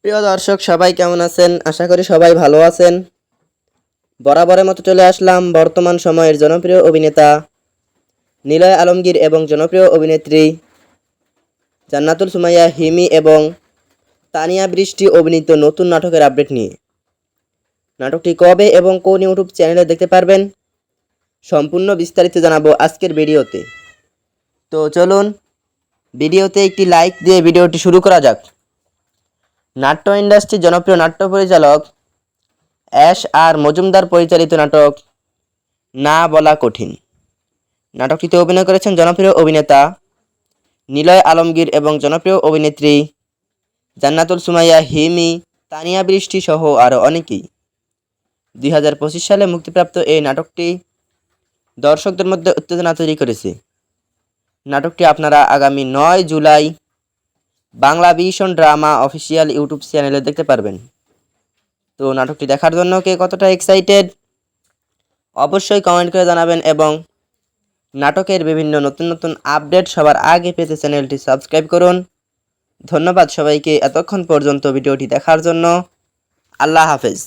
প্রিয় দর্শক সবাই কেমন আছেন? আশা করি সবাই ভালো আছেন। বরাবরের মতো চলে আসলাম বর্তমান সময়ের জনপ্রিয় অভিনেতা নিলয় আলমগীর এবং জনপ্রিয় অভিনেত্রী জান্নাতুল সুমাইয়া হিমি এবং তানিয়া বৃষ্টি অভিনীত নতুন নাটকের আপডেট নিয়ে। নাটকটি কবে এবং কোন ইউটিউব চ্যানেলে দেখতে পারবেন সম্পূর্ণ বিস্তারিত জানাবো আজকের ভিডিওতে। তো চলুন ভিডিওতে একটি লাইক দিয়ে ভিডিওটি শুরু করা যাক। নাট্য ইন্ডাস্ট্রির জনপ্রিয় নাট্য পরিচালক এস আর মজুমদার পরিচালিত নাটক না বলা কঠিন। নাটকটিতে অভিনয় করেছেন জনপ্রিয় অভিনেতা নিলয় আলমগীর এবং জনপ্রিয় অভিনেত্রী জান্নাতুল সুমাইয়া হিমি, তানিয়া বৃষ্টি সহ আরও অনেকেই। 2025 সালে মুক্তিপ্রাপ্ত এই নাটকটি দর্শকদের মধ্যে উত্তেজনা তৈরি করেছে। নাটকটি আপনারা আগামী 9 July Bangla vision drama official YouTube চ্যানেলে দেখতে পারবেন। তো নাটকটি দেখার জন্য কে কতটা এক্সাইটেড অবশ্যই কমেন্ট করে জানাবেন এবং নাটকের বিভিন্ন নতুন নতুন আপডেট সবার আগে পেতে চ্যানেলটি সাবস্ক্রাইব করুন। ধন্যবাদ সবাইকে এতক্ষণ পর্যন্ত ভিডিওটি দেখার জন্য। আল্লাহ হাফেজ।